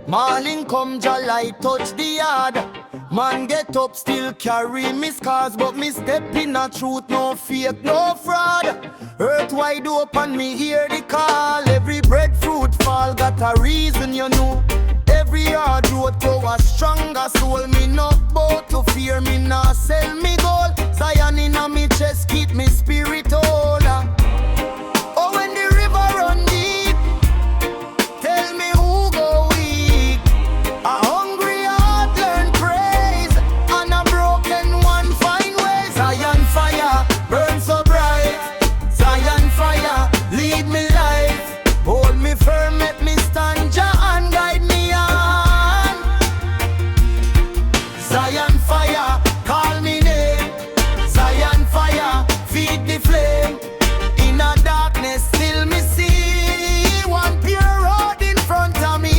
Morning come, Jah light touch the yard. Man get up, still carry me scars, but me step in a truth, no fake, no fraud. Earth wide open, me hear the call. Every breadfruit fall, got a reason, you know. Every hard road to a stronger soul. Me not bow to fear, me not sell me gold. Zion in a me chest, keep me spirit whole. Oh, when the river run deep, tell me who go weak. A hungry heart learn praise, and a broken one find ways. Zion fire, burn so bright. Zion fire, lead me life. Hold me firm, let me stand, Jah, and guide me on. Zion fire, call me name. Zion fire, feed the flame. In a darkness, still me see one pure road in front of me.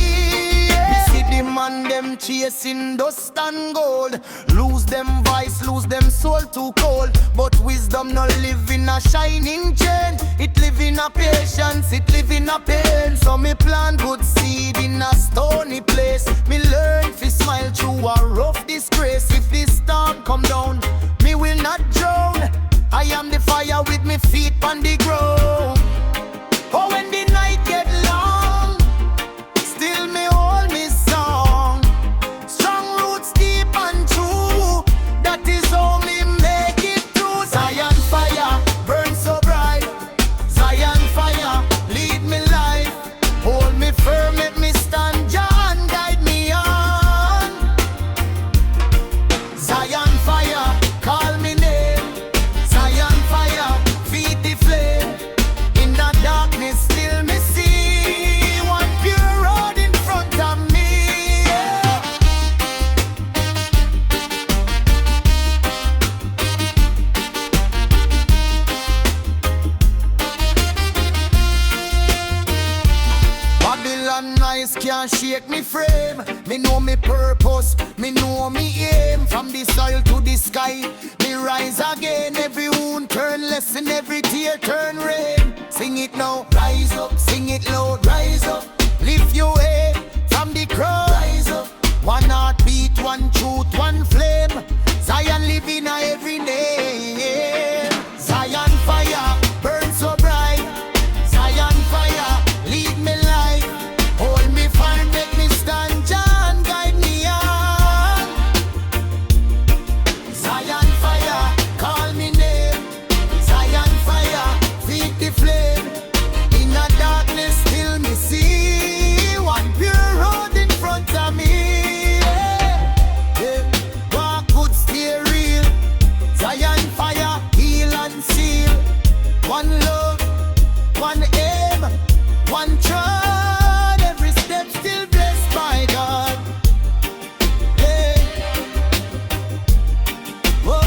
Me see the man them chasing dust and gold. Lose them voice, lose them soul too cold. But wisdom no live in a shining chain. It live in a patience, it live in a pain. So me plant good seed in a stony place. Me learn to smile through a rough disgrace. If the storm come down, me will not drown. I am the fire with me feet on the ground. Oh, when the night get long, still me hold me song. Strong roots deep and true, that is how me make it through. Zion fire, burn so bright. Zion fire, lead me life. Hold me firm, let me noise can't shake me frame. Me know me purpose, me know me aim. From the soil to the sky, me rise again. Every wound turn lesson, every tear turn rain. Sing it now, rise up, sing it loud, rise up. Lift your head from the crowd, rise up. One heartbeat, one truth, one flame. Zion living a every name. Zion fire, burn so bright. Zion fire, lead me light. Hold me firm, make me stand. John, guide me on. Zion fire, call me name. Zion fire, feed the flame. In the darkness, still me see one pure road in front of me. One love, one aim, one trod. Every step still blessed by God. Hey. Whoa.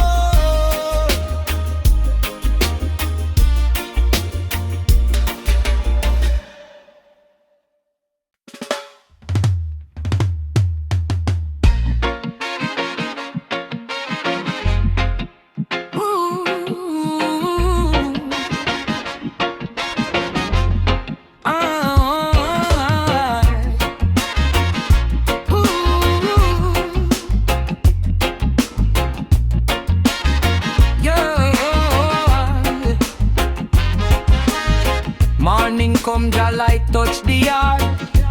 Morning come, the light touch the yard.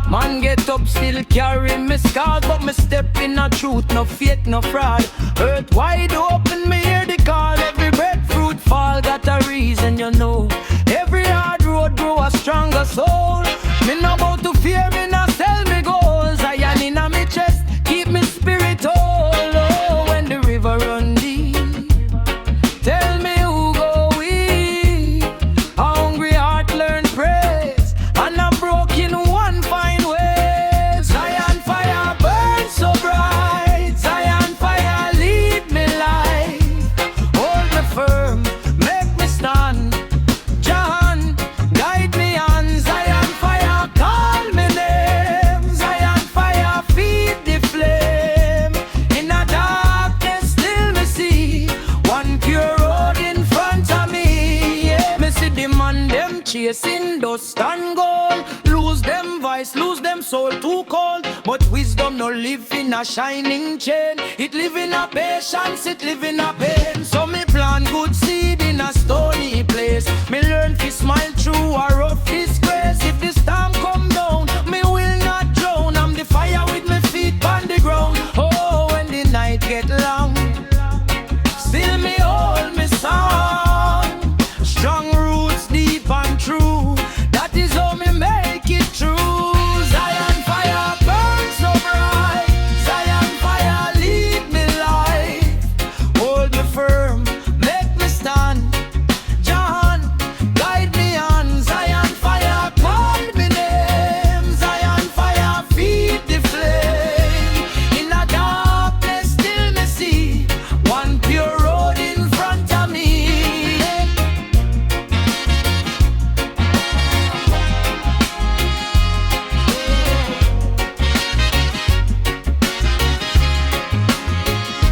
Man get up, still carry me scars. But me step in a truth, no fake, no fraud. Earth wide open, me hear the call. Every breadfruit fall, got a reason, you know. Every hard road grow a stronger soul. Me no about to fear, me no sell me goals. Iron in a me chest, keep me spirit whole. Oh, when the river run deep, tell me who go we. A hungry heart learn praise, and a broken one find ways. Zion fire burn so bright. Zion fire lead me light. Hold me firm, make me stand. John, guide me on. Zion fire call me name. Zion fire feed the flame. In the darkness still me see one pure road in front of me. Yeah. Me see the man them chasing dust and gold. Lose them voice, lose them soul too cold. But wisdom no live in a shining chain. It live in a patience, it live in a pain. So me plant good seed in a stony place. Me learn to smile through a rough disgrace. If the storm come down, me will not drown. I'm the fire with my feet on the ground. Oh, when the night get long, still me hold me song. Strong roots deep and true. That is how me make it true. Zion fire burn so bright. Zion fire lead me light. Hold me firm, make me stand. John, guide me on. Zion fire call me name. Zion fire feed the flame. In the darkness still me see one pure road in front of me.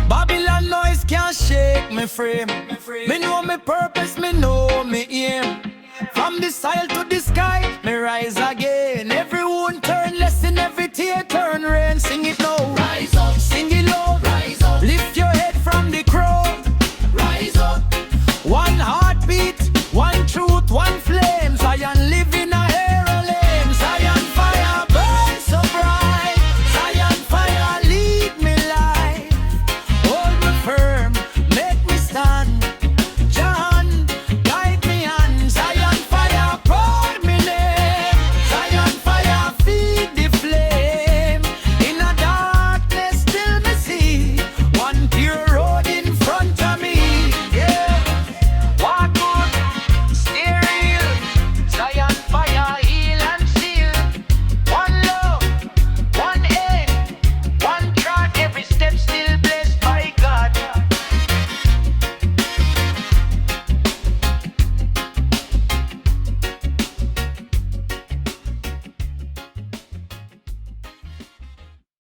Babylon noise can't shake me frame. Me know me purpose, me know me aim. From the soil to the sky, me rise again.